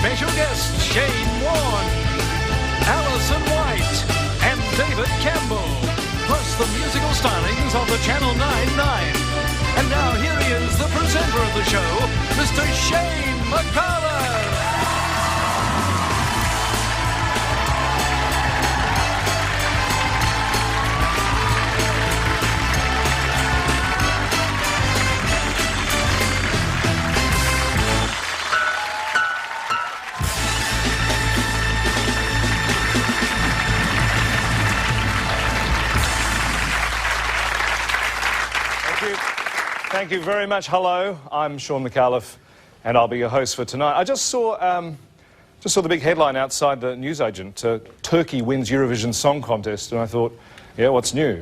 special guests Shane Warne, Alison Whyte and David Campbell, plus the musical stylings of the Channel 9. And now here he is, the presenter of the show, Mr. Shane Micallef. Thank you very much. Hello, I'm Sean Micallef, and I'll be your host for tonight. I just saw the big headline outside the newsagent, Turkey wins Eurovision Song Contest, and I thought, yeah, what's new?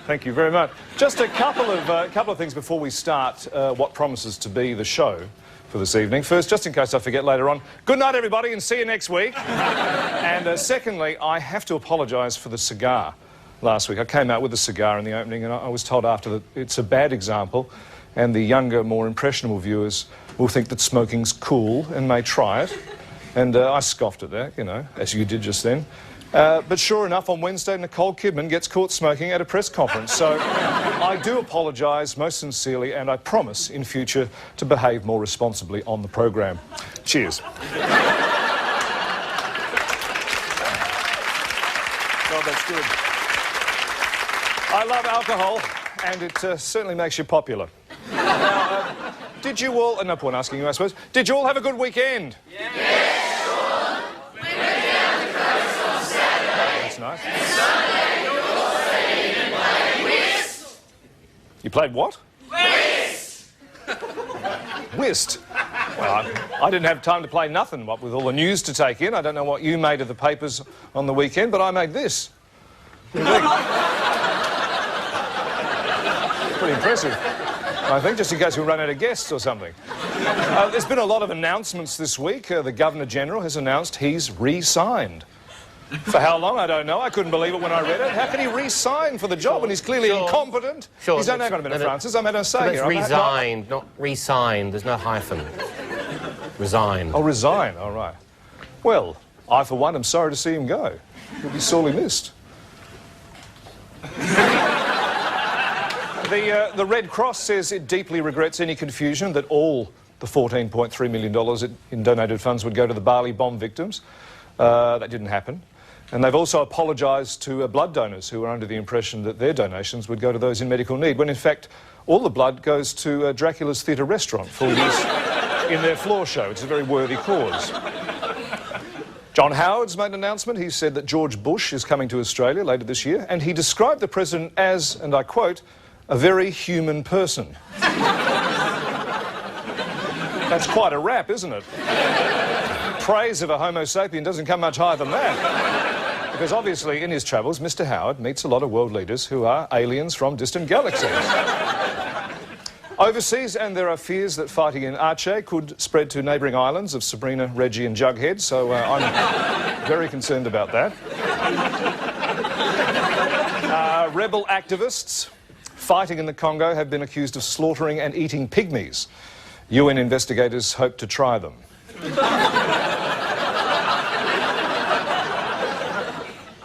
Thank you very much. Just a couple of things before we start what promises to be the show for this evening. First, just in case I forget later on, good night everybody and see you next week. And secondly, I have to apologise for the cigar last week. I came out with a cigar in the opening and I was told after that it's a bad example and the younger, more impressionable viewers will think that smoking's cool and may try it. And I scoffed at that, you know, as you did just then. But sure enough, on Wednesday, Nicole Kidman gets caught smoking at a press conference. So I do apologise most sincerely, and I promise in future to behave more responsibly on the program. Cheers. Well, that's good. I love alcohol, and it certainly makes you popular. Now, did you all... no point asking you, I suppose. Did you all have a good weekend? Yes, Sean. We went down the coast on Saturday. That's nice. And Sunday we all stayed and played whist. You played what? Whist. Whist? Well, I didn't have time to play nothing, what with all the news to take in. I don't know what you made of the papers on the weekend, but I made this. Pretty impressive, I think, just in case we run out of guests or something. There's been a lot of announcements this week. The Governor-General has announced he's re-signed. For how long, I don't know. I couldn't believe it when I read it. How can he re-sign for the job when he's clearly incompetent? Sure. He's hang on a minute, Francis. I'm going to say here. Resigned, not re-signed. There's no hyphen. Resign. Oh, resign. All right. Well, I, for one, am sorry to see him go. He'll be sorely missed. The Red Cross says it deeply regrets any confusion that all the $14.3 million in donated funds would go to the Bali bomb victims. That didn't happen. And they've also apologised to blood donors who were under the impression that their donations would go to those in medical need, when in fact all the blood goes to Dracula's Theatre Restaurant for use in their floor show. It's a very worthy cause. John Howard's made an announcement. He said that George Bush is coming to Australia later this year, and he described the president as, and I quote, a very human person. That's quite a rap, isn't it? Praise of a Homo sapien doesn't come much higher than that. Because obviously, in his travels, Mr. Howard meets a lot of world leaders who are aliens from distant galaxies. Overseas, and there are fears that fighting in Aceh could spread to neighbouring islands of Sabrina, Reggie and Jughead, so I'm very concerned about that. Rebel activists fighting in the Congo have been accused of slaughtering and eating pygmies. UN investigators hope to try them.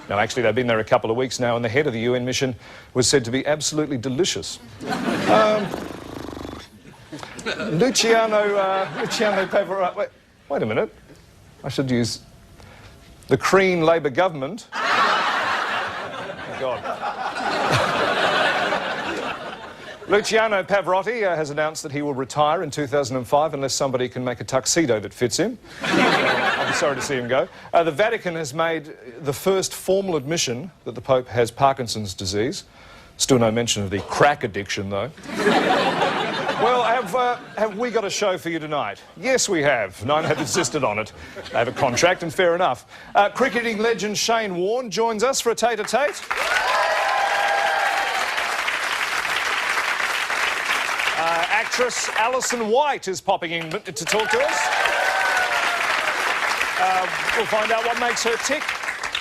Now, actually, they've been there a couple of weeks now, and the head of the UN mission was said to be absolutely delicious. Luciano Pavarotti... Wait a minute. I should use the Green Labour government. Oh, God. Luciano Pavarotti has announced that he will retire in 2005 unless somebody can make a tuxedo that fits him. I'll be sorry to see him go. The Vatican has made the first formal admission that the Pope has Parkinson's disease. Still no mention of the crack addiction, though. Well, have we got a show for you tonight? Yes, we have. Nine have insisted on it. They have a contract, and fair enough. Cricketing legend Shane Warne joins us for a tete-a-tete. Actress Alison Whyte is popping in to talk to us. We'll find out what makes her tick.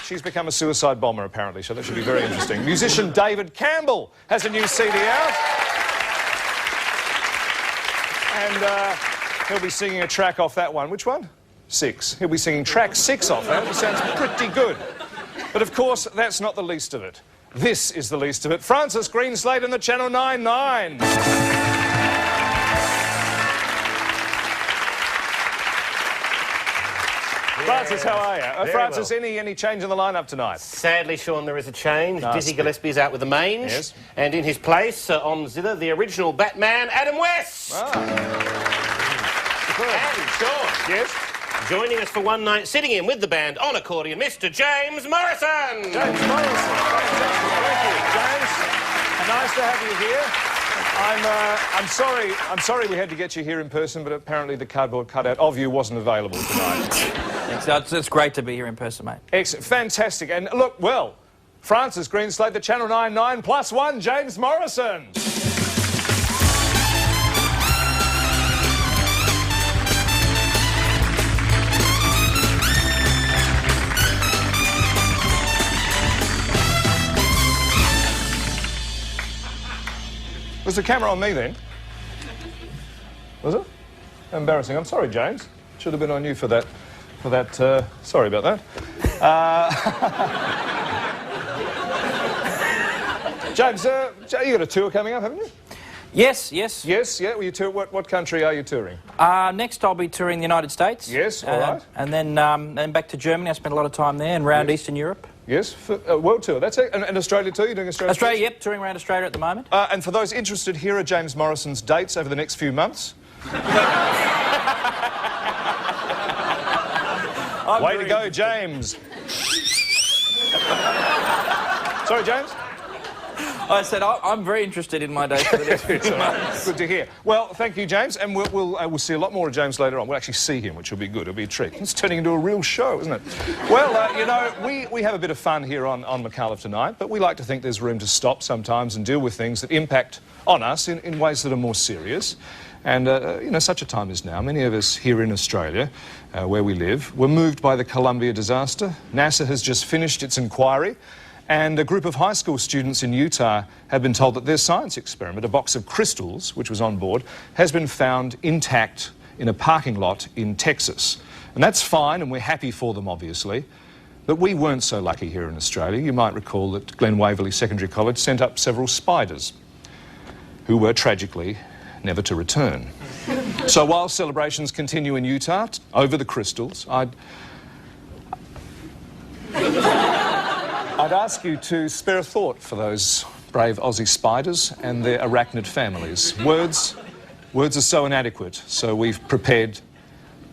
She's become a suicide bomber, apparently, so that should be very interesting. Musician David Campbell has a new CD out. And he'll be singing a track off that one. Which one? 6. He'll be singing track 6 off that, which sounds pretty good. But of course, that's not the least of it. This is the least of it. Francis Greenslade and the Channel 9 Francis, how are you? Francis, well. any change in the lineup tonight? Sadly, Sean, there is a change. Dizzy Gillespie's out with the mange. Yes. And in his place, on zither, the original Batman, Adam West. Ah. And Sean. Yes? Joining us for one night, sitting in with the band on accordion, Mr. James Morrison. James Morrison. Thank you, James. Nice to have you here. I'm sorry we had to get you here in person, but apparently the cardboard cutout of you wasn't available tonight. Thanks. It's great to be here in person, mate. Excellent. Fantastic. And look, well, Francis Greenslade, the Channel 9 plus one, James Morrison. Was the camera on me then? Was it? Embarrassing. I'm sorry, James. Should have been on you for that. Sorry about that. James, you got a tour coming up, haven't you? Yes. Yes, yeah. Well, what country are you touring? Next I'll be touring the United States. Yes, all right. And then back to Germany. I spent a lot of time there and round Eastern Europe. Yes, for world tour. That's it. And Australia too? You're doing Australia? Australia, yep. Touring around Australia at the moment. And for those interested, here are James Morrison's dates over the next few months. Way to go, James. Sorry, James? I said I'm very interested in my dates for the next few months. Good to hear. Well, thank you, James, and we'll see a lot more of James later on. We'll actually see him, which will be good. It'll be a treat. It's turning into a real show, isn't it? Well, you know, we have a bit of fun here on Micallef tonight, but we like to think there's room to stop sometimes and deal with things that impact on us in ways that are more serious. And, you know, such a time as now. Many of us here in Australia, where we live, were moved by the Columbia disaster. NASA has just finished its inquiry, and a group of high school students in Utah have been told that their science experiment, a box of crystals, which was on board, has been found intact in a parking lot in Texas. And that's fine, and we're happy for them, obviously. But we weren't so lucky here in Australia. You might recall that Glen Waverley Secondary College sent up several spiders who were tragically never to return. So while celebrations continue in Utah over the crystals, I'd ask you to spare a thought for those brave Aussie spiders and their arachnid families. Words are so inadequate, so we've prepared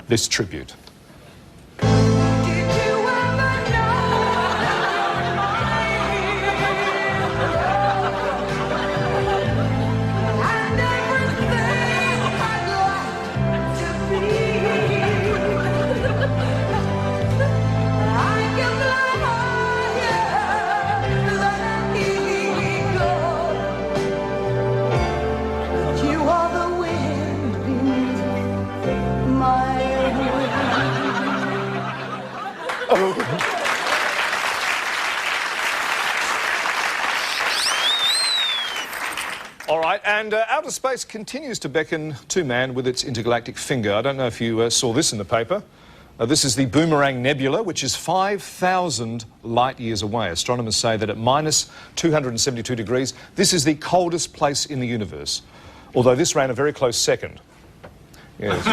this tribute. All right, and outer space continues to beckon to man with its intergalactic finger. I don't know if you saw this in the paper. This is the Boomerang Nebula, which is 5,000 light years away. Astronomers say that at minus 272 degrees, this is the coldest place in the universe, although this ran a very close second. Yes.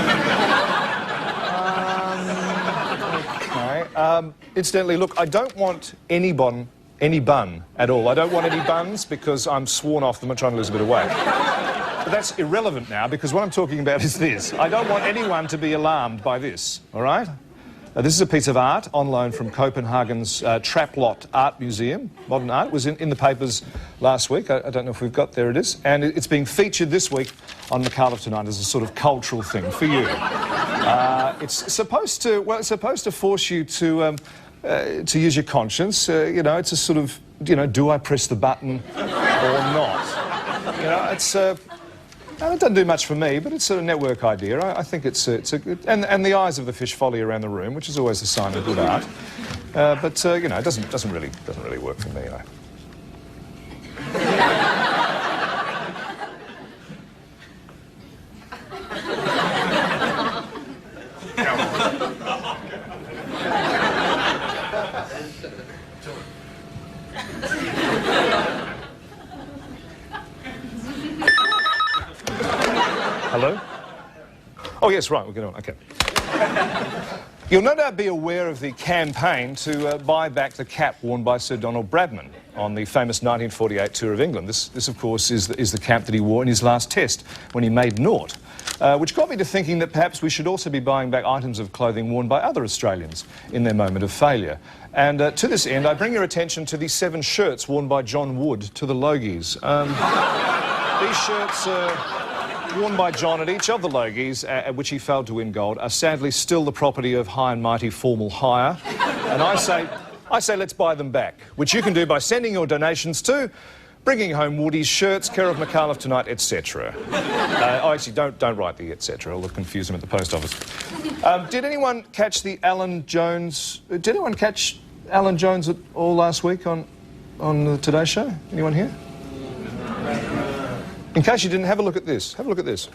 Okay. Incidentally, look, I don't want any bun at all. I don't want any buns because I'm sworn off them and trying to lose a bit of weight. But that's irrelevant now because what I'm talking about is this. I don't want anyone to be alarmed by this, all right? This is a piece of art on loan from Copenhagen's Traplot Art Museum, modern art. It was in the papers last week. I don't know if we've got, there it is. And it's being featured this week on Micallef Tonight as a sort of cultural thing for you. It's supposed to force you to use your conscience. You know, it's a sort of, you know, do I press the button or not? You know, it's... it doesn't do much for me, but it's a network idea. I think it's a good... And the eyes of the fish follow you around the room, which is always a sign of good art. But, you know, it doesn't really work for me, you know. Hello? Oh, yes, right, we'll get on. OK. You'll no doubt be aware of the campaign to buy back the cap worn by Sir Donald Bradman on the famous 1948 tour of England. This of course, is the cap that he wore in his last test when he made naught, which got me to thinking that perhaps we should also be buying back items of clothing worn by other Australians in their moment of failure. And to this end, I bring your attention to the 7 shirts worn by John Wood to the Logies. These shirts worn by John at each of the Logies, at which he failed to win gold, are sadly still the property of High and Mighty Formal Hire. And I say let's buy them back, which you can do by sending your donations to Bringing Home Woody's Shirts, care of Micallef Tonight, etc. Actually, don't write the etc. It'll confuse them at the post office. Did anyone catch the Alan Jones... Did anyone catch Alan Jones at all last week on the Today Show? Anyone here? In case you didn't, have a look at this. Have a look at this.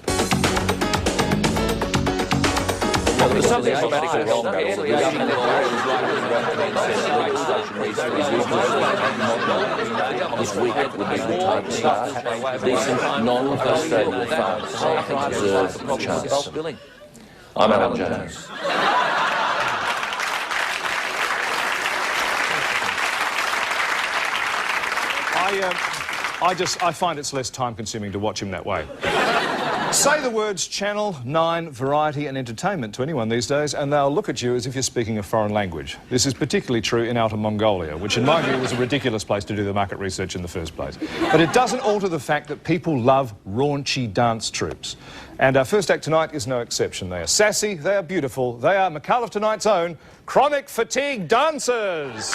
There's something dramatically wrong about all this week would be the time to start. Decent, non-Australian farmers deserve a chance. I'm Alan Jones. I find it's less time-consuming to watch him that way. Say the words Channel 9, Variety and Entertainment to anyone these days and they'll look at you as if you're speaking a foreign language. This is particularly true in Outer Mongolia, which in my view was a ridiculous place to do the market research in the first place. But it doesn't alter the fact that people love raunchy dance troupes. And our first act tonight is no exception. They are sassy, they are beautiful, they are Micallef Tonight's own Chronic Fatigue Dancers.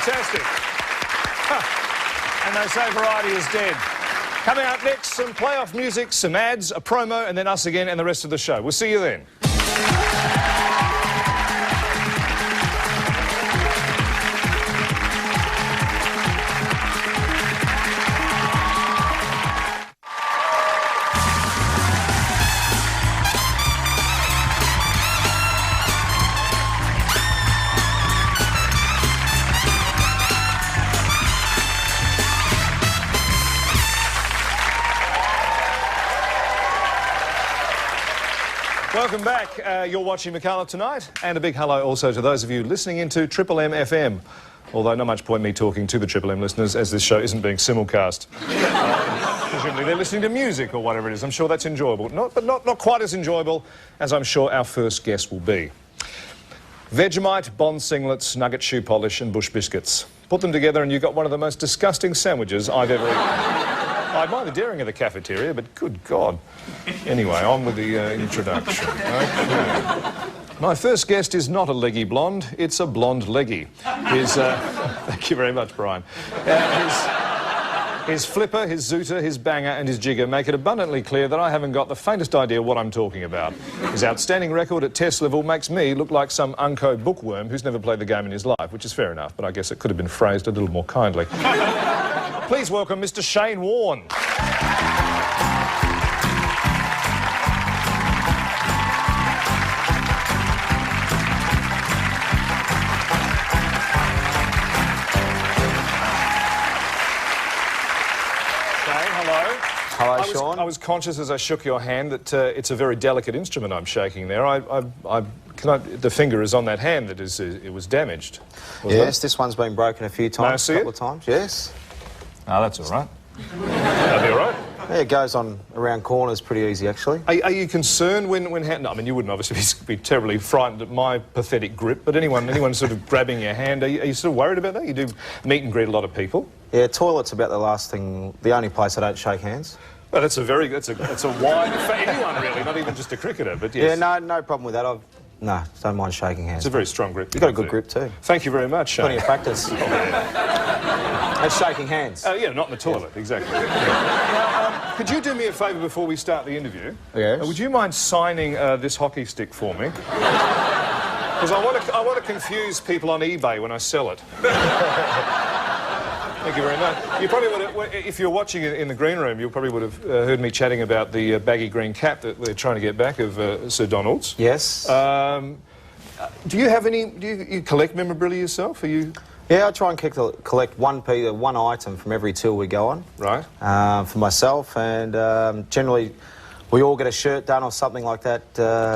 Fantastic. And they say variety is dead. Coming up next, some playoff music, some ads, a promo, and then us again and the rest of the show. We'll see you then. Welcome back. You're watching Micallef Tonight, and a big hello also to those of you listening into Triple M FM. Although not much point me talking to the Triple M listeners as this show isn't being simulcast. Presumably they're listening to music or whatever it is. I'm sure that's enjoyable. But not quite as enjoyable as I'm sure our first guest will be. Vegemite, Bond singlets, nugget shoe polish and bush biscuits. Put them together and you got one of the most disgusting sandwiches I've ever eaten. I admire the daring of the cafeteria, but good God. Anyway, on with the introduction. Okay. My first guest is not a leggy blonde, it's a blonde leggy. Thank you very much, Brian. His flipper, his zooter, his banger and his jigger make it abundantly clear that I haven't got the faintest idea what I'm talking about. His outstanding record at test level makes me look like some unco bookworm who's never played the game in his life, which is fair enough, but I guess it could have been phrased a little more kindly. Please welcome Mr. Shane Warne. Hello, Sean. I was conscious as I shook your hand that it's a very delicate instrument I'm shaking there. The finger is on that hand that it was damaged. Yes, this one's been broken a few times, a couple of times, yes. Oh, that's all right. That'll be all right. Yeah, it goes on around corners pretty easy, actually. Are you concerned when hand... No, I mean, you wouldn't obviously be terribly frightened at my pathetic grip, but anyone sort of grabbing your hand, are you sort of worried about that? You do meet and greet a lot of people. Yeah, toilet's about the only place I don't shake hands. Well, that's a wide... For anyone, really, not even just a cricketer, but yes. Yeah, no problem with that. No, don't mind shaking hands. It's a very strong grip. You've got a good grip, too. Thank you very much, Shane. Plenty of practice. That's shaking hands. Yeah, not in the toilet, exactly. Now, could you do me a favour before we start the interview? Yes. Would you mind signing this hockey stick for me? Because I want to confuse people on eBay when I sell it. Thank you very much. You probably would have, if you're watching it in the green room, you probably would have heard me chatting about the baggy green cap that they're trying to get back of Sir Donald's. Yes. Do you have any? Do you collect memorabilia yourself? Are you? Yeah, I try and collect one item from every tour we go on. Right. For myself, and generally we all get a shirt done or something like that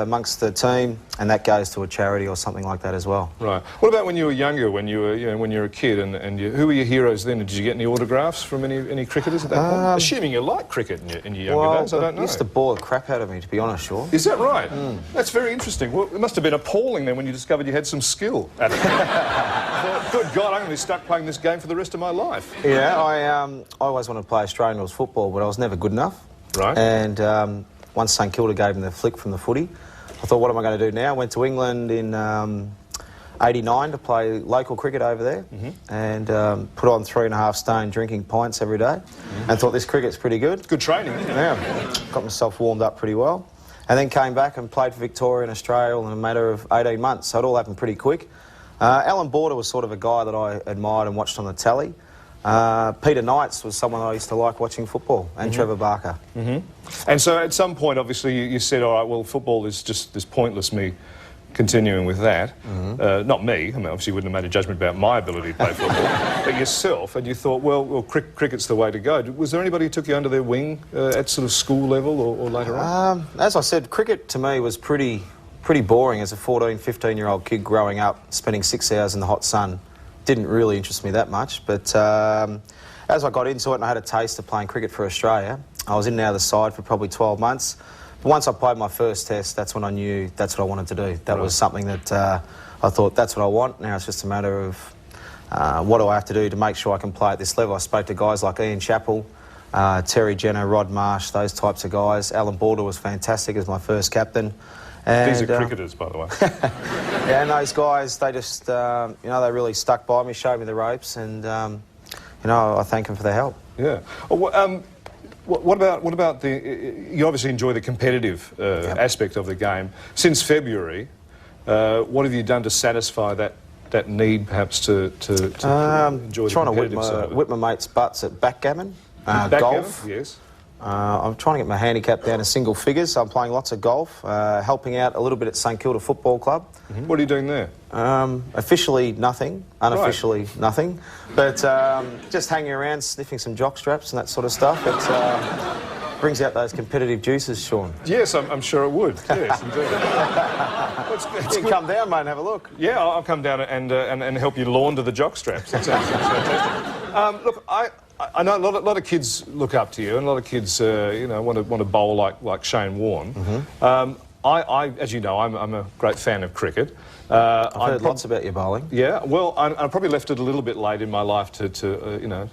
amongst the team, and that goes to a charity or something like that as well. Right. What about when you were younger, when you were, when you were a kid, and who were your heroes then? Did you get any autographs from any cricketers at that point? Assuming you liked cricket in your younger days, I don't know. It used to bore the crap out of me, to be honest, Sean. Is that right? That's very interesting. Well, it must have been appalling then when you discovered you had some skill at it. Thought, good God, I'm going to be stuck playing this game for the rest of my life. Yeah, I always wanted to play Australian rules football, but I was never good enough. Right. And once St Kilda gave me the flick from the footy, I thought, what am I going to do now? I went to England in '89 to play local cricket over there, and put on 3.5 stone drinking pints every day, and thought this cricket's pretty good. Good training. Yeah, got myself warmed up pretty well, and then came back and played for Victoria and Australia in a matter of 18 months, so it all happened pretty quick. Alan Border was sort of a guy that I admired and watched on the telly. Peter Knights was someone I used to like watching football, and Trevor Barker. And so at some point, obviously, you said, all right, well, football is just this pointless, me continuing with that. Not me. I mean, obviously you wouldn't have made a judgment about my ability to play football, but yourself, and you thought, well, cricket's the way to go. Was there anybody who took you under their wing at sort of school level or later on? As I said, cricket to me was pretty boring as a 14, 15-year-old kid growing up, spending 6 hours in the hot sun. Didn't really interest me that much, but as I got into it and I had a taste of playing cricket for Australia, I was in and out of the side for probably 12 months. But once I played my first test, that's when I knew that's what I wanted to do. That was something that I thought, that's what I want. Now it's just a matter of what do I have to do to make sure I can play at this level. I spoke to guys like Ian Chappell, Terry Jenner, Rod Marsh, those types of guys. Alan Border was fantastic as my first captain. And, these are cricketers, by the way. Yeah, and those guys, they just, you know, they really stuck by me, showed me the ropes, and, you know, I thank them for their help. Yeah. What about the... You obviously enjoy the competitive aspect of the game. Since February, what have you done to satisfy that need, perhaps, to enjoy the competitive side of it? Whip my mates' butts at backgammon, golf. Yes. I'm trying to get my handicap down to single figures, so I'm playing lots of golf, helping out a little bit at St Kilda Football Club. What are you doing there? Officially nothing, unofficially nothing, but just hanging around, sniffing some jock straps and that sort of stuff. It brings out those competitive juices, Sean. Yes, I'm sure it would. Yes, indeed. You can come down, mate, and have a look. Yeah, I'll come down and help you launder the jock straps. That sounds fantastic. Look, I know a lot of kids look up to you, and a lot of kids, you know, want to bowl like Shane Warne. As you know, I'm a great fan of cricket. I've heard lots about your bowling. Yeah, well, I probably left it a little bit late in my life to you know,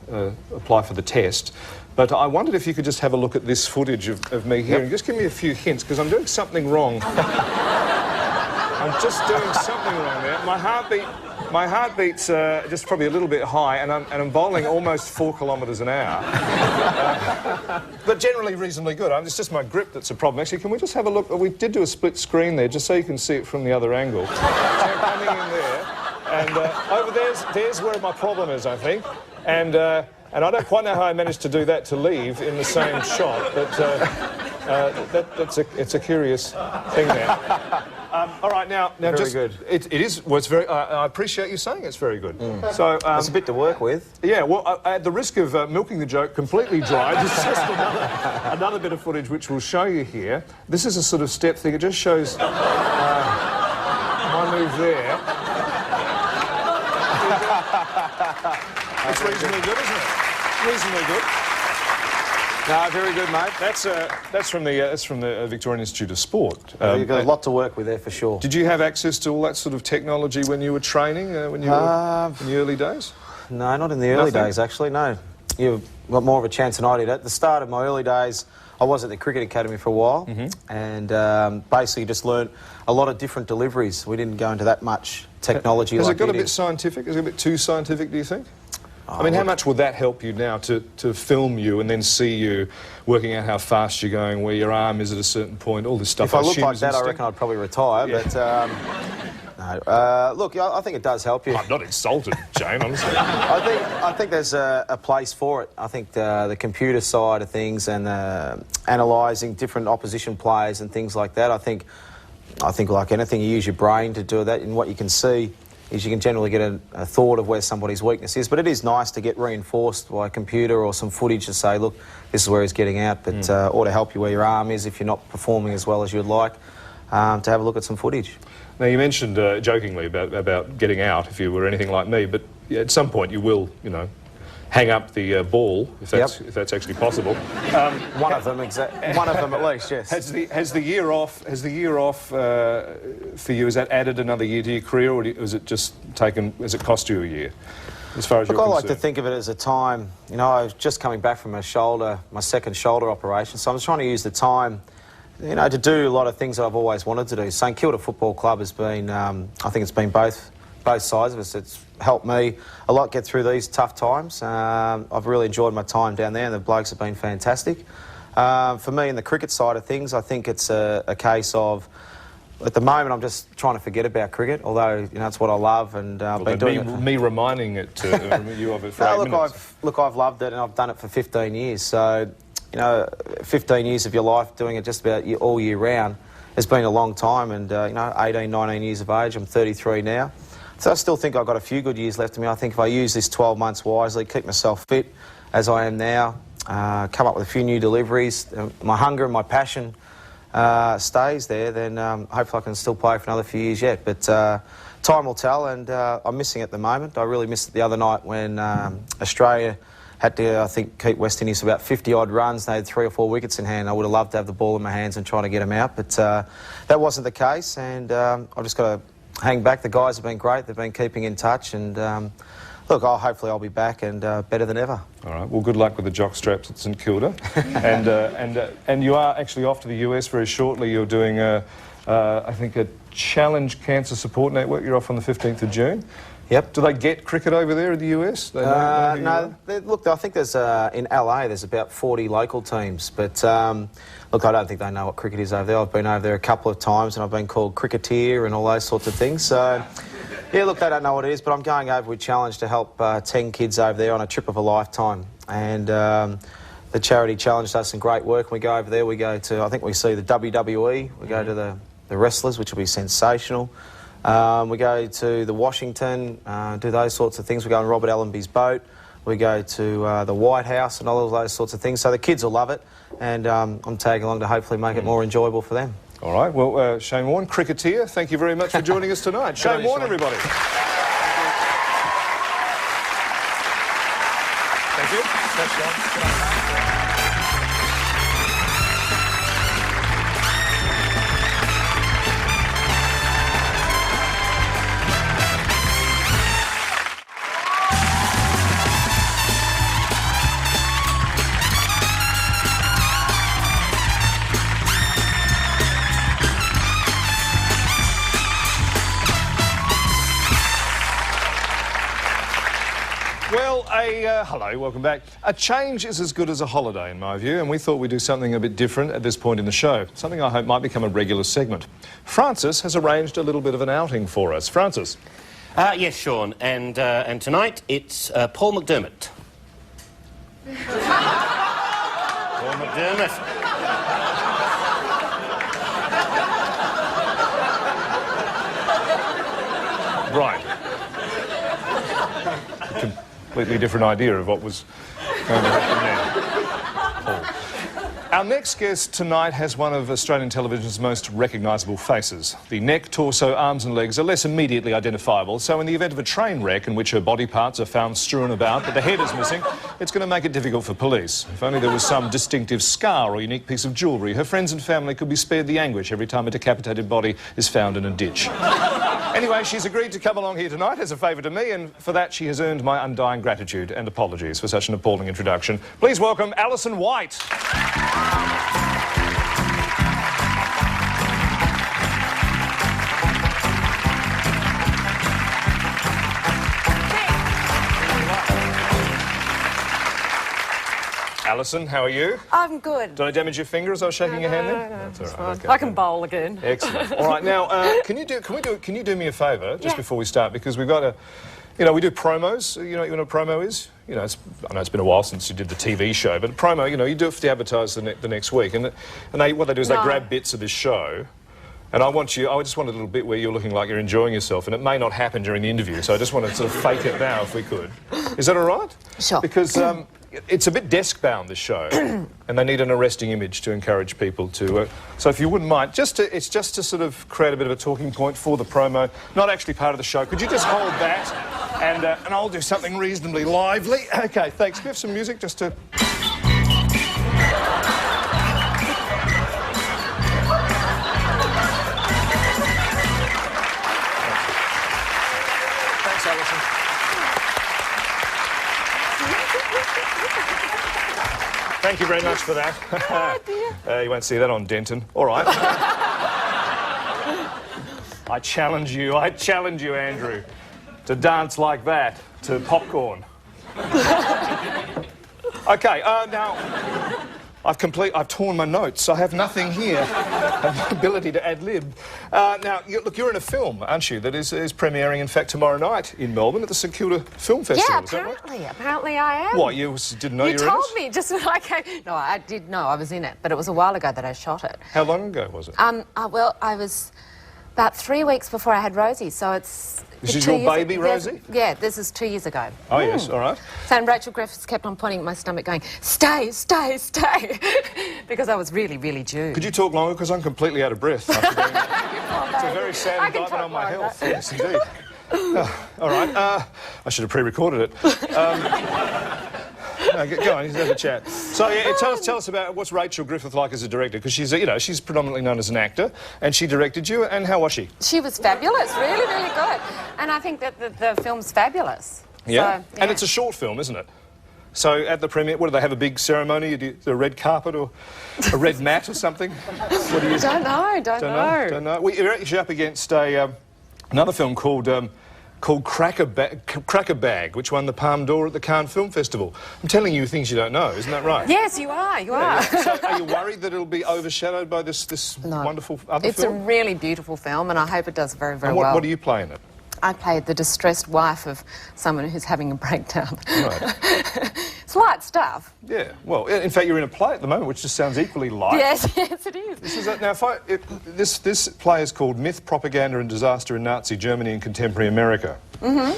apply for the test. But I wondered if you could just have a look at this footage of me here and just give me a few hints, because I'm doing something wrong. I'm just doing something wrong there. My heartbeat's just probably a little bit high, and I'm bowling almost 4 kilometres an hour. But generally reasonably good. It's just my grip that's a problem. Actually, can we just have a look? We did do a split screen there, just so you can see it from the other angle. So coming in there, and over there's where my problem is, I think. And I don't quite know how I managed to do that to leave in the same shot, but it's a curious thing there. All right, now very just good. It is. Well, it's very. I appreciate you saying it's very good. So It's a bit to work with. Yeah. Well, at the risk of milking the joke completely dry, there's just another bit of footage which we'll show you here. This is a sort of step thing. It just shows my move there. It's reasonably good, isn't it? Reasonably good. No, very good, mate. That's from the Victorian Institute of Sport. You've got a lot to work with there for sure. Did you have access to all that sort of technology when you were training, when you were in the early days? No, not in the early days, actually, no. You've got more of a chance than I did. At the start of my early days, I was at the Cricket Academy for a while, and basically just learnt a lot of different deliveries. We didn't go into that much technology. Has it got a bit scientific? Is it a bit too scientific, do you think? I mean, how much would that help you now to film you and then see you working out how fast you're going, where your arm is at a certain point, all this stuff? If I look like that, I reckon I'd probably retire, but... No. Look, I think it does help you. I'm not insulted, Jane, honestly. I think there's a place for it. I think the computer side of things and analysing different opposition players and things like that, I think like anything, you use your brain to do that, and what you can see is you can generally get a thought of where somebody's weakness is. But it is nice to get reinforced by a computer or some footage to say, look, this is where he's getting out, but or to help you where your arm is if you're not performing as well as you'd like, to have a look at some footage. Now, you mentioned jokingly about getting out if you were anything like me, but at some point you will, you know, hang up the ball if that's actually possible. One of them at least, yes. Has the year off for you? Has that added another year to your career, or has it just has it cost you a year? As far as Look, I like to think of it as a time. You know, I was just coming back from my second shoulder operation, so I'm just trying to use the time, you know, to do a lot of things that I've always wanted to do. St Kilda Football Club has been, I think it's been both sides of us. It's helped me a lot get through these tough times. I've really enjoyed my time down there, and the blokes have been fantastic. For me, in the cricket side of things, I think it's a case of, at the moment, I'm just trying to forget about cricket, although, you know, it's what I love, and I've been doing it. Me reminding you of it for 8 minutes. Look, I've loved it, and I've done it for 15 years, so... You know, 15 years of your life doing it just about all year round has been a long time, and, you know, 18, 19 years of age, I'm 33 now. So I still think I've got a few good years left of me. I think if I use this 12 months wisely, keep myself fit as I am now, come up with a few new deliveries, my hunger and my passion stays there, then hopefully I can still play for another few years yet. But time will tell, and I'm missing it at the moment. I really missed it the other night when Australia had to, I think, keep West Indies to about 50-odd runs. They had 3 or 4 wickets in hand. I would have loved to have the ball in my hands and try to get them out, but that wasn't the case, and I've just got to hang back. The guys have been great. They've been keeping in touch, and look, hopefully I'll be back and better than ever. All right. Well, good luck with the jock straps at St Kilda, and you are actually off to the US very shortly. You're doing, I think, a Challenge Cancer Support Network. You're off on the 15th of June. Yep. Do they get cricket over there in the US? No. Look, I think there's in LA there's about 40 local teams, but look, I don't think they know what cricket is over there. I've been over there a couple of times, and I've been called cricketeer and all those sorts of things. So, yeah, look, they don't know what it is, but I'm going over with Challenge to help 10 kids over there on a trip of a lifetime, and the charity Challenge does some great work. We go over there. We go to, I think we see the WWE. We go to the wrestlers, which will be sensational. We go to the Washington, do those sorts of things. We go on Robert Allenby's boat. We go to the White House and all of those sorts of things. So the kids will love it, and I'm tagging along to hopefully make it more enjoyable for them. All right. Well, Shane Warne, cricketeer, thank you very much for joining us tonight. Shane Warne, everybody. Thank you. Thanks, Shane. Well, hello, welcome back. A change is as good as a holiday, in my view, and we thought we'd do something a bit different at this point in the show, something I hope might become a regular segment. Francis has arranged a little bit of an outing for us. Francis? Yes, Sean, and tonight it's Paul McDermott. Paul McDermott. Right. Completely different idea of what was going to happen there. Paul. Our next guest tonight has one of Australian television's most recognisable faces. The neck, torso, arms and legs are less immediately identifiable, so in the event of a train wreck in which her body parts are found strewn about but the head is missing, it's going to make it difficult for police. If only there was some distinctive scar or unique piece of jewellery, her friends and family could be spared the anguish every time a decapitated body is found in a ditch. Anyway, she's agreed to come along here tonight as a favour to me, and for that she has earned my undying gratitude and apologies for such an appalling introduction. Please welcome Alison Whyte. Alison, how are you? I'm good. Did I damage your finger as I was shaking your hand then? No, That's it's all right. fine. Okay. I can bowl again. Excellent. All right, now, can you do me a favour just before we start, because we've got we do promos. You know what a promo is? You know, I know it's been a while since you did the TV show, but a promo, you do it to advertise the next week, and what they do is they grab bits of this show. And I just want a little bit where you're looking like you're enjoying yourself, and it may not happen during the interview, so I just want to sort of fake it now if we could. Is that all right? Sure. Because it's a bit desk-bound, this show, and they need an arresting image to encourage people to... so if you wouldn't mind, it's just to sort of create a bit of a talking point for the promo, not actually part of the show. Could you just hold that, and I'll do something reasonably lively. OK, thanks. Can we have some music just to... Alison. Thank you very much for that. You won't see that on Denton. All right. I challenge you, Andrew, to dance like that to Popcorn. OK, now, I've torn my notes. I have nothing here. An ability to ad-lib. Now, look, you're in a film, aren't you, that is premiering, in fact, tomorrow night in Melbourne at the St Kilda Film Festival. Yeah, is that right? apparently I am. What, you didn't know you were in it? You told me just when I came... No, I did know I was in it, but it was a while ago that I shot it. How long ago was it? Well, I was about 3 weeks before I had Rosie, so it's... This is your baby, Rosie? Yeah, this is 2 years ago. Oh, yes, all right. So, and Rachel Griffiths kept on pointing at my stomach going, stay, stay, stay, because I was really, really due. Could you talk longer? Because I'm completely out of breath. It's a very sad indictment on my health. Yes, indeed. All right, I should have pre-recorded it. No, go on, have a chat. So, yeah, tell us about what's Rachel Griffith like as a director, because she's predominantly known as an actor, and she directed you, and how was she? She was fabulous, really, really good. And I think that the film's fabulous. Yeah? So, And it's a short film, isn't it? So, at the premiere, what, do they have a big ceremony? Do a red carpet or a red mat or something? What do you... Don't know. Well, you're actually up against another film called Cracker Bag, which won the Palme d'Or at the Cannes Film Festival. I'm telling you things you don't know, isn't that right? Yes, you are, you are. So are you worried that it'll be overshadowed by this wonderful other It's film? a really beautiful film, and I hope it does very, very and well. What do you play in it? I played the distressed wife of someone who's having a breakdown. Right. It's light stuff. Yeah, well, in fact, you're in a play at the moment, which just sounds equally light. Yes, yes, it is. This is now, this play is called Myth, Propaganda and Disaster in Nazi Germany and Contemporary America. Mm-hmm.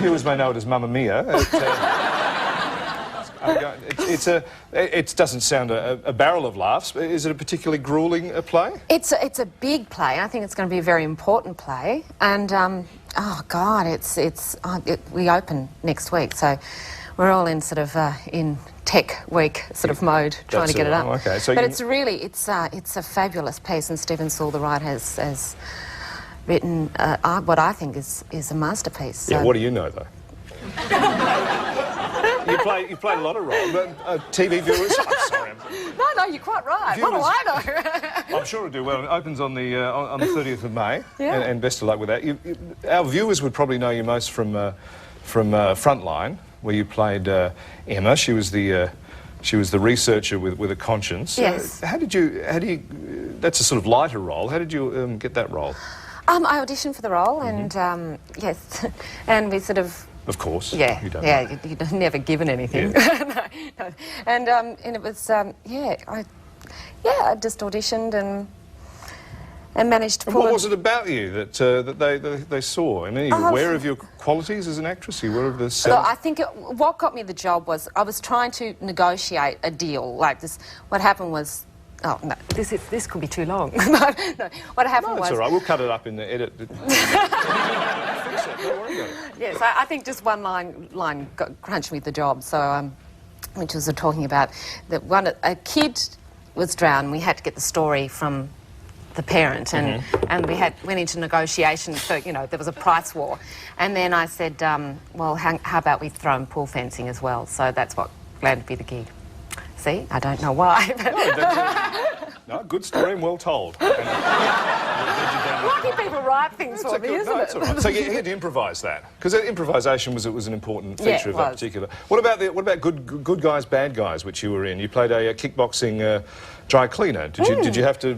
Viewers may know it as Mamma Mia. It doesn't sound a barrel of laughs. Is it a particularly gruelling play? It's a big play. I think it's going to be a very important play. And, oh, God, we open next week, so we're all in sort of, in tech week sort of mode, trying to get it up. Okay, so but it's a fabulous piece, and Stephen Saul, the writer, has written what I think is a masterpiece. So. Yeah, what do you know, though? You play a lot of roles, but TV viewers... I'm sorry. No, you're quite right. Viewers, what do I know? I'm sure it'll do well. It opens on the 30th of May, yeah. and best of luck with that. Our viewers would probably know you most from Frontline, where you played Emma. She was the researcher with a conscience. Yes. How do you? That's a sort of lighter role. How did you get that role? I auditioned for the role, and yes, and we sort of. Of course. Yeah, you're never given anything. Yeah. no. And it was I just auditioned and managed to pull. What was it about you that they saw? I mean, are you aware of your qualities as an actress? Are you aware of the set? Look, I think what got me the job was I was trying to negotiate a deal like this. What happened was. Oh, no, this could be too long. no, what happened was... That's all right, we'll cut it up in the edit. Don't worry about it. Yes, I think just one line crunched me the job, so, which was talking about that a kid was drowned, we had to get the story from the parent, and we went into negotiation, so, there was a price war. And then I said, well, how about we throw in pool fencing as well? So that's what landed me the gig. See, I don't know why. No, good story and well told. Lucky people write things for me, isn't it? All right. So you had to improvise that because improvisation was an important feature of that particular. What about good guys, bad guys, which you were in? You played a kickboxing dry cleaner. Did you have to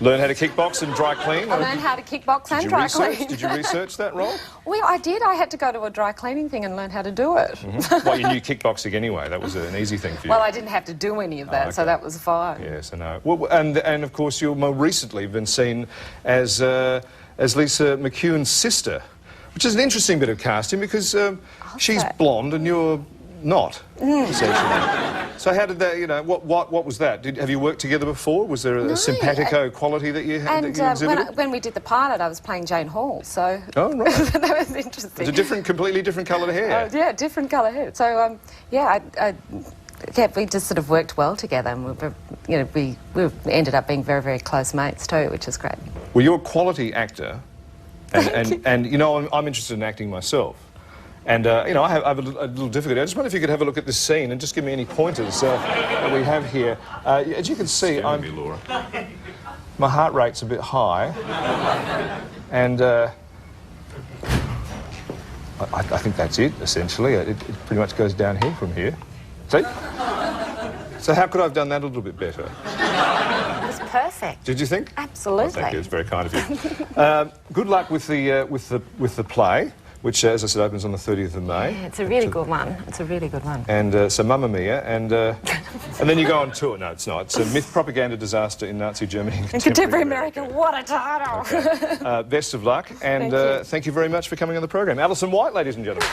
learn how to kickbox and dry clean? I learned how to kickbox and dry clean. Did you research that role? Well, I did. I had to go to a dry cleaning thing and learn how to do it. Mm-hmm. Well, you knew kickboxing anyway. That was an easy thing for you. Well, I didn't have to do any of that, so that was fine. Yes, I know. Well, and of course, you've more recently been seen as Lisa McEwen's sister, which is an interesting bit of casting because she's blonde and you're not, essentially. So how did that, you know, what was that? Have you worked together before? Was there a simpatico quality that you had, that you exhibited? When we did the pilot, I was playing Jane Hall, so... Oh, right. That was interesting. It's a completely different coloured hair. Yeah, different colour hair. So, yeah, we just sort of worked well together, and we ended up being very, very close mates too, which is great. Well, you're a quality actor, and you know, I'm interested in acting myself. And, you know, I have a little difficulty. I just wonder if you could have a look at this scene and just give me any pointers that we have here. As you can see, my heart rate's a bit high. And I think that's it, essentially. It pretty much goes down here from here. See? So how could I have done that a little bit better? It was perfect. Did you think? Absolutely. Oh, thank you. It's very kind of you. Good luck with the play, which, as I said, opens on the 30th of May. Yeah, it's a really good one. It's a really good one. And so Mamma Mia, and then you go on tour. No, it's not. It's a myth propaganda disaster in Nazi Germany and Contemporary America. What a title! Okay. Best of luck, and thank you very much for coming on the program. Alison Whyte, ladies and gentlemen.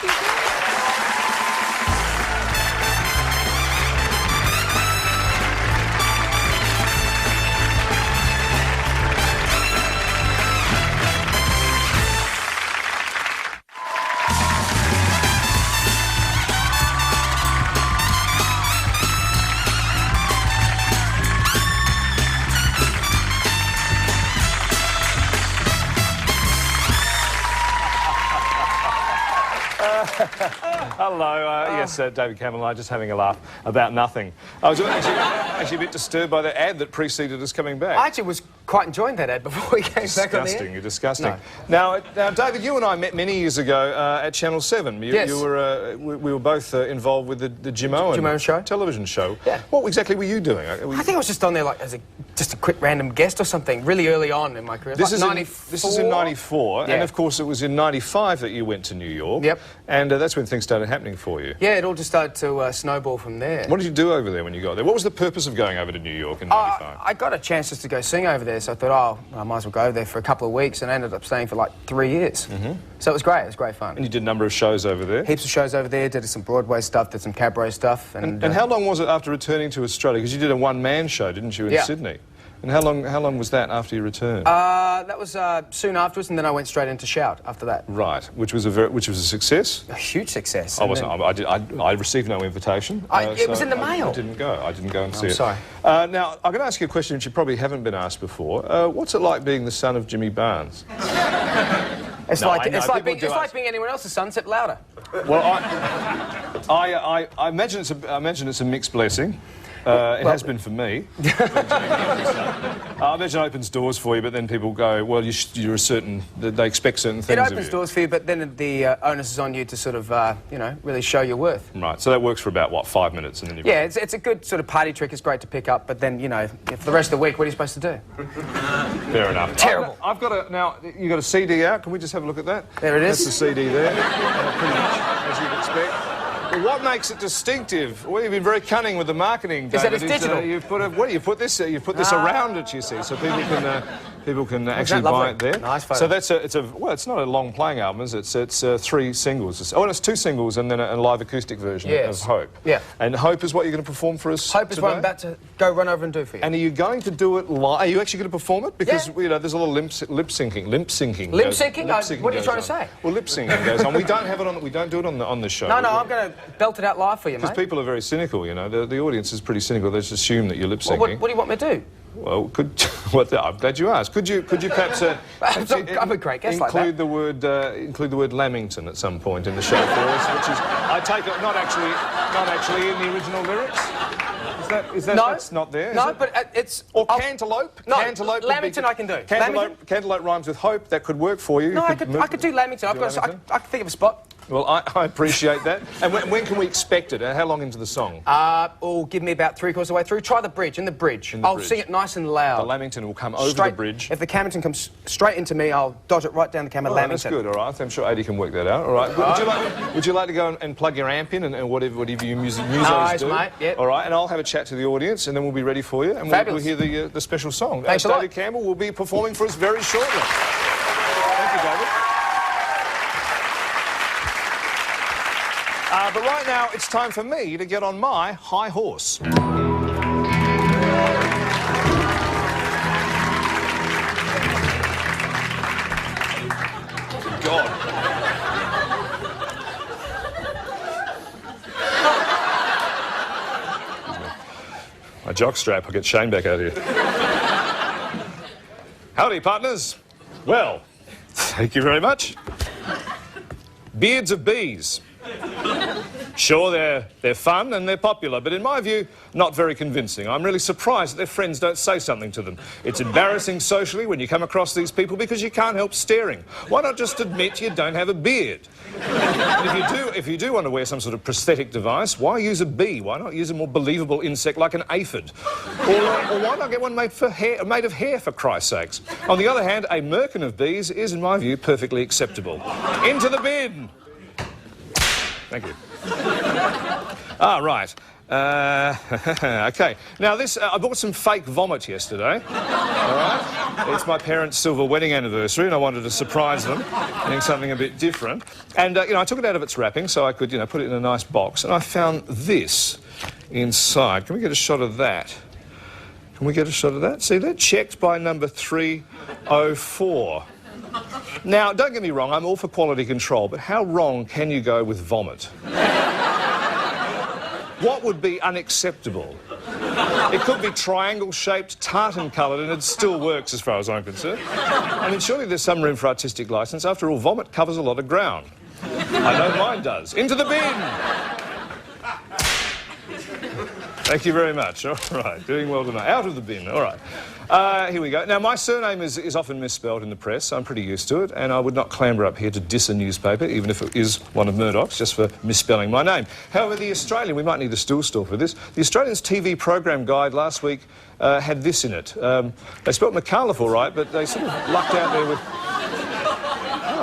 Hello, yes, David Campbell and I just having a laugh about nothing. I was actually a bit disturbed by the ad that preceded us coming back. I actually was quite enjoying that ad before we came back on the air. Disgusting, you're disgusting. No. Now, David, you and I met many years ago at Channel 7. Yes. We were both involved with the Jim Owen show. Television show. Yeah. What exactly were you doing? I think I was just on there like as just a quick random guest or something, really early on in my career. This like is in 94, yeah. And of course it was in 95 that you went to New York. Yep. And that's when things started happening for you. Yeah, it all just started to snowball from there. What did you do over there when you got there? What was the purpose of going over to New York in 95? I got a chance just to go sing over there, so I thought, oh, I might as well go over there for a couple of weeks, and I ended up staying for like 3 years. Mm-hmm. So it was great. It was great fun. And you did a number of shows over there? Heaps of shows over there. Did some Broadway stuff, did some cabaret stuff. And how long was it after returning to Australia? Because you did a one-man show, didn't you, in Sydney? And how long was that after you returned? That was soon afterwards, and then I went straight into Shout after that. Right, which was a success. A huge success. I received no invitation. It was in the mail. I didn't go. I didn't go and see it. Sorry. Now I'm going to ask you a question which you probably haven't been asked before. What's it like being the son of Jimmy Barnes? It's like being anyone else's son, except louder. Well, I imagine it's a mixed blessing. It has been for me. I imagine it opens doors for you, but then people go, well, you're a certain... They expect certain things of you. It opens doors for you, but then the onus is on you to sort of, you know, really show your worth. Right, so that works for about, what, 5 minutes and then you've... Yeah, it's a good sort of party trick. It's great to pick up, but then, you know, for the rest of the week, what are you supposed to do? Fair enough. Terrible. I've got now, you've got a CD out. Can we just have a look at that? There it is. That's the CD there, pretty much, as you'd expect. Well, what makes it distinctive? Well, you've been very cunning with the marketing, David. Is that it's digital? You've put this around it, you see, so people can actually buy it there. Nice photo. So it's not a long playing album, is it? It's 3 singles. It's 2 singles and then a live acoustic version of Hope. Yeah. And Hope is what you're going to perform for us Hope is what I'm about to run over and do for you. And are you going to do it live? Are you actually going to perform it? Because you know, there's a lot of lip syncing. Lip syncing? What are you trying to say? Well, lip syncing goes on. We don't have it on. We don't do it on the show. No, I'm going to belt it out live for you, mate. Because people are very cynical. You know, the audience is pretty cynical. They just assume that you're lip syncing. Well, what do you want me to do? Well, I'm glad you asked. Could you perhaps I'm a great guest like that. Include the word Lamington at some point in the show for us, which is, I take it, not actually in the original lyrics. That's not there, is No, it? but it's... Or cantaloupe? No, Cantaloupe would be Lamington good. I can do. Cantaloupe rhymes with hope. That could work for you. No, You I could do Lamington. I could think of a spot. Well, I appreciate that. And when can we expect it? How long into the song? Give me about 3/4 of the way through. Try the bridge, in the bridge. I'll sing it nice and loud. The Lamington will come over the bridge. If the Camberton comes straight into me, I'll dodge it right down the camera. Lamington. That's good, all right. I'm sure Adi can work that out, all right. Would you like to go and plug your amp in and whatever you musos do? Mate, yep. All right, and I'll have a chat to the audience and then we'll be ready for you and we'll hear the special song. Thanks a lot. David Campbell will be performing for us very shortly. Thank you, David. But right now, it's time for me to get on my high horse. God. My jockstrap, I'll get Shane back out here. Howdy, partners. Well, thank you very much. Beards of bees. Sure, they're fun and they're popular, but in my view, not very convincing. I'm really surprised that their friends don't say something to them. It's embarrassing socially when you come across these people because you can't help staring. Why not just admit you don't have a beard? And if you do want to wear some sort of prosthetic device, why use a bee? Why not use a more believable insect like an aphid? Or why not get one made of hair, for Christ's sakes? On the other hand, a merkin of bees is, in my view, perfectly acceptable. Into the bin! Thank you. Right. OK. Now, I bought some fake vomit yesterday. All right? It's my parents' silver wedding anniversary, and I wanted to surprise them, doing something a bit different. And, I took it out of its wrapping so I could, put it in a nice box. And I found this inside. Can we get a shot of that? Can we get a shot of that? See, they're checked by number 304. Now, don't get me wrong, I'm all for quality control, but how wrong can you go with vomit? What would be unacceptable? It could be triangle-shaped, tartan-coloured, and it still works as far as I'm concerned. I mean, surely there's some room for artistic licence. After all, vomit covers a lot of ground. I know mine does. Into the bin! Thank you very much. All right, doing well tonight. Out of the bin, all right. Here we go. Now, my surname is often misspelled in the press, so I'm pretty used to it, and I would not clamber up here to diss a newspaper, even if it is one of Murdoch's, just for misspelling my name. However, The Australian, we might need a stool store for this, The Australian's TV program guide last week had this in it. They spelt Micallef all right, but they sort of lucked out there with...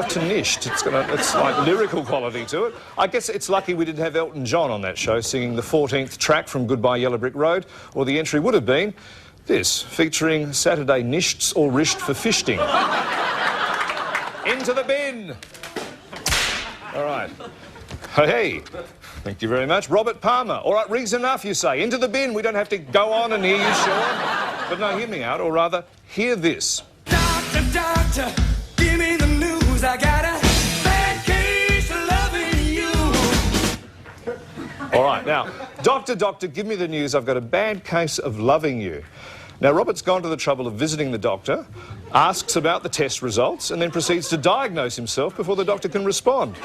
Tanished. It's like lyrical quality to it. I guess it's lucky we didn't have Elton John on that show singing the 14th track from Goodbye Yellow Brick Road, or the entry would have been this, featuring Saturday Nichts or Risht for Fishting. Into the bin! All right. Hey, thank you very much. Robert Palmer. All right, rings enough, you say. Into the bin. We don't have to go on and hear you, Sean. But no, hear me out, or rather, hear this. Doctor, doctor, give me the news. I got a bad case of loving you. All right, now, doctor, give me the news. I've got a bad case of loving you. Now, Robert's gone to the trouble of visiting the doctor, asks about the test results, and then proceeds to diagnose himself before the doctor can respond.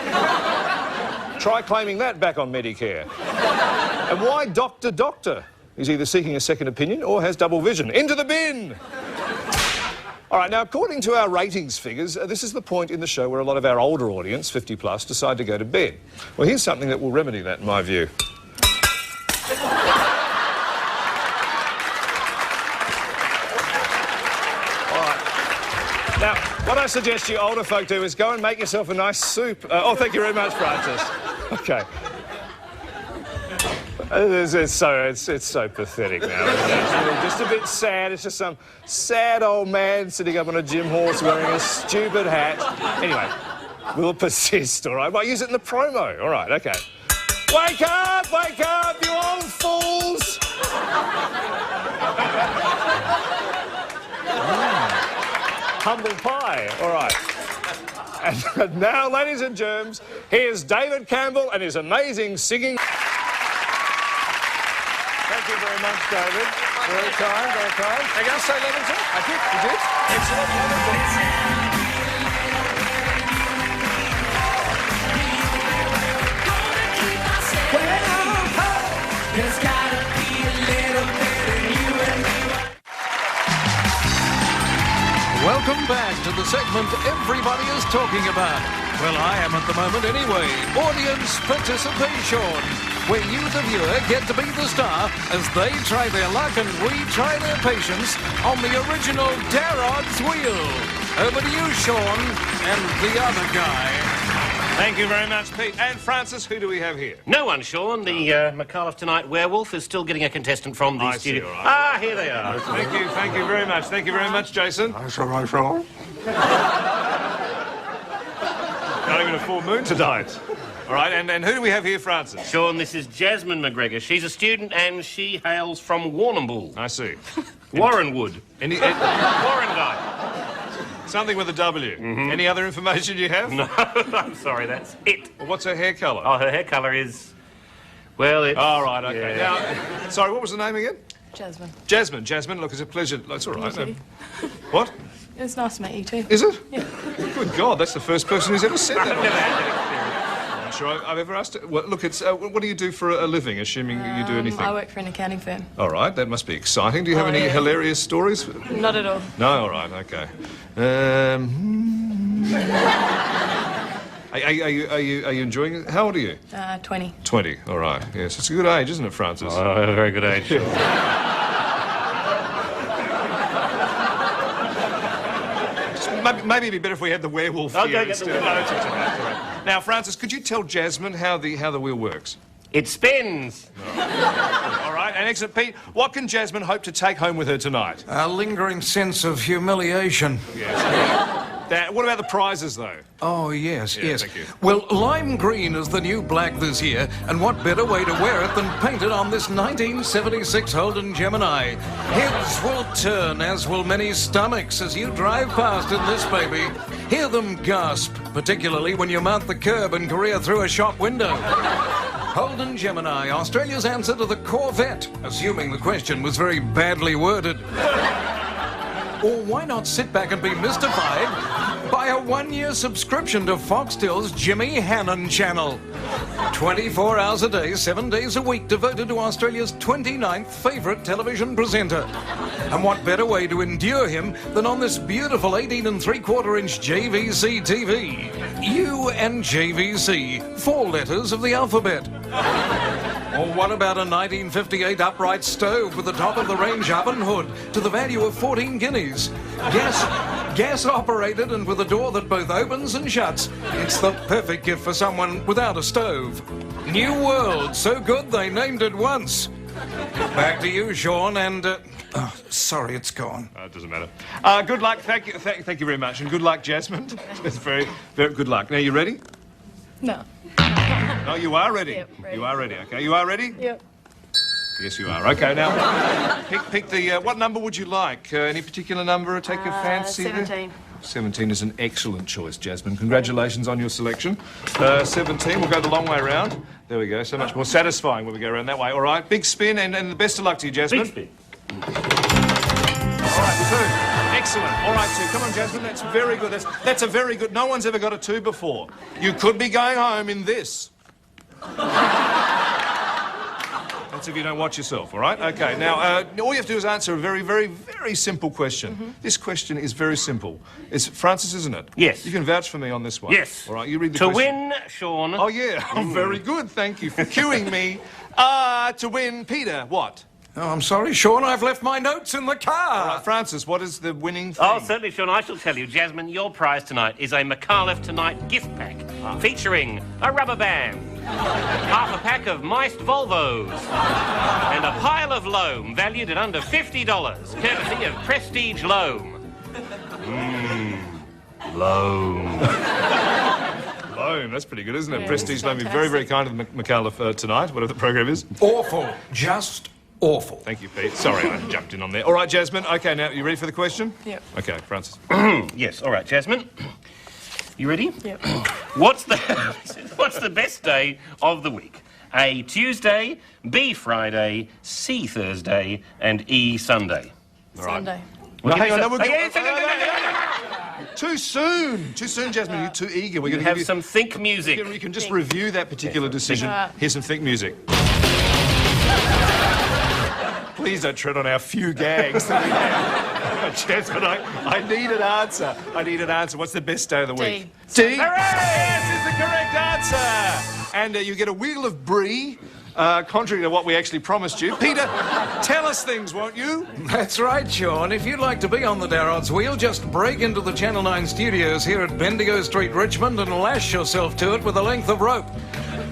Try claiming that back on Medicare. And why doctor? He's either seeking a second opinion or has double vision. Into the bin! All right, now, according to our ratings figures, this is the point in the show where a lot of our older audience, 50 plus, decide to go to bed. Well, here's something that will remedy that, in my view. All right. Now, what I suggest you older folk do is go and make yourself a nice soup. Oh, thank you very much, Francis. OK. It's so pathetic now. It's just a bit sad. It's just some sad old man sitting up on a gym horse wearing a stupid hat. Anyway, we'll persist, all right? Well, use it in the promo. All right, OK. Wake up, you old fools! Humble pie, all right. And now, ladies and germs, here's David Campbell and his amazing singing. Thank you very much, David. Very kind, very kind. Are you going to say Leamington? I did. You did? Excellent. Leamington. There's gotta be a little Welcome back to the segment everybody is talking about. Well, I am at the moment anyway. Audience participation, where you, the viewer, get to be the star as they try their luck and we try their patience on the original Dare Odds wheel. Over to you, Sean, and the other guy. Thank you very much, Pete. And Francis, who do we have here? No one, Sean. The Micallef Tonight werewolf is still getting a contestant from the I studio. see, all right. Ah, here they are. Thank you very much. Thank you very much, Jason. That's all right, Sean. Not even a full moon tonight. All right, and who do we have here, Francis? Sean, this is Jasmine McGregor. She's a student and she hails from Warne. I see. Warrenwood. Any, Warren guy. something with a W. Any other information you have? No, I'm sorry, that's it. Well, what's her hair colour? Oh, her hair colour is... Well, it's... All right, OK. Yeah. Now, sorry, what was the name again? Jasmine. Jasmine, look, it's a pleasure. That's all right. You too. What? It's nice to meet you too. Is it? Yeah. Good God, that's the first person who's ever said that. I'm not sure I've ever asked it. Well, look, it's what do you do for a living, assuming you do anything? I work for an accounting firm. All right, that must be exciting. Do you have any yeah. hilarious stories? Not at all. No, all right, OK. Are you enjoying it? How old are you? 20. 20, all right. Yes, it's a good age, isn't it, Francis? Oh, a very good age. Maybe it'd be better if we had the werewolf I'll here go get the instead. werewolf. No, it's all right. Now, Francis, could you tell Jasmine how the wheel works? It spins. All right, and excellent. Pete, what can Jasmine hope to take home with her tonight? A lingering sense of humiliation. Yes. What about the prizes, though? Oh, yes, Yeah, yes. thank you. Well, lime green is the new black this year, and what better way to wear it than painted on this 1976 Holden Gemini? Heads will turn, as will many stomachs, as you drive past in this baby. Hear them gasp, particularly when you mount the curb and career through a shop window. Holden Gemini, Australia's answer to the Corvette, assuming the question was very badly worded. Or why not sit back and be mystified by a one-year subscription to Foxtel's Jimmy Hannon channel? 24 hours a day, 7 days a week, devoted to Australia's 29th favourite television presenter. And what better way to endure him than on this beautiful 18 3/4-inch JVC TV? U and JVC, 4 letters of the alphabet. Or what about a 1958 upright stove with the top-of-the-range oven hood to the value of 14 guineas? Gas-operated and with a door that both opens and shuts. It's the perfect gift for someone without a stove. New world, so good they named it once. Back to you, Sean, and... oh, sorry, it's gone. It doesn't matter. Good luck. Thank you very much, and good luck, Jasmine. It's very, very good luck. Now, you ready? No. No, you are ready. Yep, ready. You are ready. Okay, you are ready? Yep. Yes, you are. Okay, now pick the. What number would you like? Any particular number take your fancy? 17. 17 is an excellent choice, Jasmine. Congratulations on your selection. 17. We'll go the long way around. There we go. So much more satisfying when we go around that way. All right. Big spin, and the best of luck to you, Jasmine. Big spin. All right, 2. Excellent. All right, 2. Come on, Jasmine. That's very good. That's a very good... No one's ever got a 2 before. You could be going home in this. That's if you don't watch yourself, all right? OK, now, all you have to do is answer a very, very, very simple question. This question is very simple. It's Francis, isn't it? Yes. You can vouch for me on this one. Yes. All right, you read the To question. win, Sean... Oh, yeah. Oh, very good. Thank you for cueing me. To win, Peter, what? Oh, I'm sorry, Sean, I've left my notes in the car. All right, Francis, what is the winning thing? Oh, certainly, Sean. I shall tell you. Jasmine, your prize tonight is a Micallef Tonight gift pack featuring a rubber band, half a pack of miced Volvos, and a pile of loam valued at under $50, courtesy of Prestige Loam. Loam. Loam, that's pretty good, isn't it? Prestige Loam. You're very, very kind to the Micallef tonight, whatever the program is. Awful. Just awful. Thank you, Pete. Sorry, I jumped in on there. All right, Jasmine. OK, now, you ready for the question? Yep. OK, Francis. Yes, all right, Jasmine. You ready? Yep. What's the best day of the week? A Tuesday, B Friday, C Thursday, and E Sunday. Sunday. No, hang on. No, we're Okay, Too soon. Too soon, Jasmine. You're too eager. We're You going to have some think music. You can just review that particular decision. Right. Here's some think music. Please don't tread on our few gags that we have. Jasmine, I need an answer. I need an answer. What's the best day of the week? D. Hooray! Yes, is the correct answer. And you get a wheel of brie. Contrary to what we actually promised you. Peter, tell us things, won't you? That's right, Sean. If you'd like to be on the Darrod's wheel, just break into the Channel 9 studios here at Bendigo Street, Richmond, and lash yourself to it with a length of rope.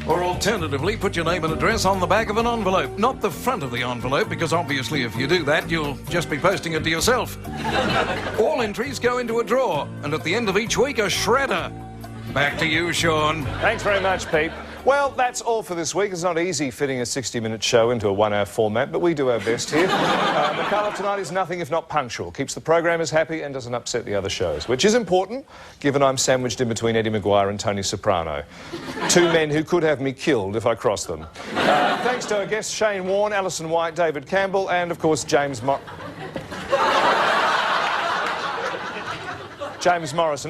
Or alternatively, put your name and address on the back of an envelope. Not the front of the envelope, because obviously if you do that, you'll just be posting it to yourself. All entries go into a drawer, and at the end of each week, a shredder. Back to you, Sean. Thanks very much, Pete. Well, that's all for this week. It's not easy fitting a 60-minute show into a 1-hour format, but we do our best here. Micallef tonight is nothing if not punctual, keeps the programmers happy and doesn't upset the other shows, which is important, given I'm sandwiched in between Eddie Maguire and Tony Soprano. Two men who could have me killed if I crossed them. Thanks to our guests Shane Warne, Alison Whyte, David Campbell, and, of course, James Morrison.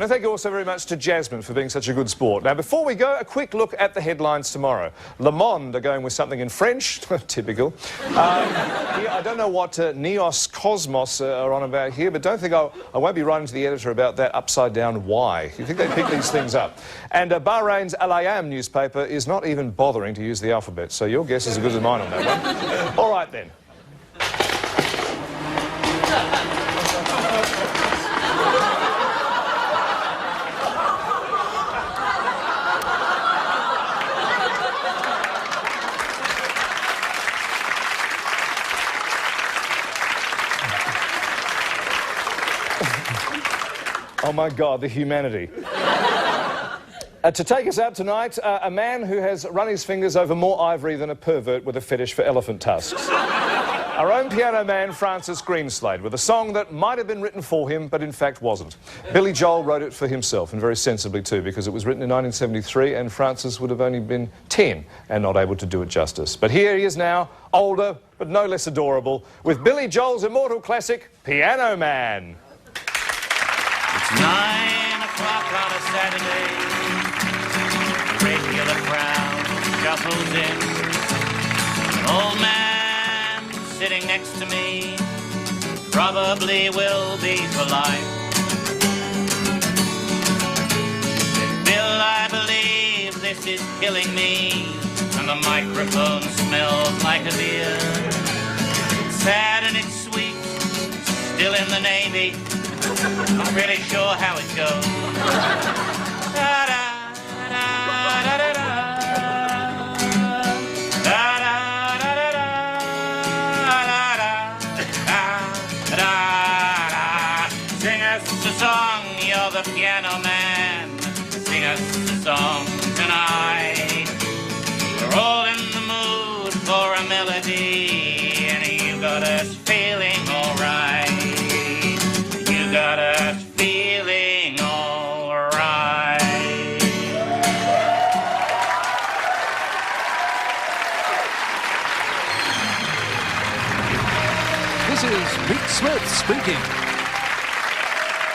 And thank you also very much to Jasmine for being such a good sport. Now, before we go, a quick look at the headlines tomorrow. Le Monde are going with something in French. Typical. I don't know what Neos Cosmos are on about here, but don't think I won't be writing to the editor about that upside-down Y. You think they pick these things up? And Bahrain's Al Ayam newspaper is not even bothering to use the alphabet, so your guess is as good as mine on that one. All right, then. Oh, my God, the humanity. To take us out tonight, a man who has run his fingers over more ivory than a pervert with a fetish for elephant tusks. Our own piano man, Francis Greenslade, with a song that might have been written for him, but in fact wasn't. Billy Joel wrote it for himself, and very sensibly too, because it was written in 1973, and Francis would have only been 10 and not able to do it justice. But here he is now, older, but no less adorable, with Billy Joel's immortal classic, Piano Man. It's 9 o'clock on a Saturday. The regular crowd shuffles in. An old man sitting next to me probably will be for life. Bill, I believe this is killing me, and the microphone smells like a beer. It's sad and it's sweet, still in the Navy. Not really sure how it goes. Da da da da da da. Da da da da da da da. Sing us a song, you're the piano man. Sing us a song tonight. We're all in the mood for a melody, and you got us feeling alright. Got us feeling all right. This is Pete Smith speaking.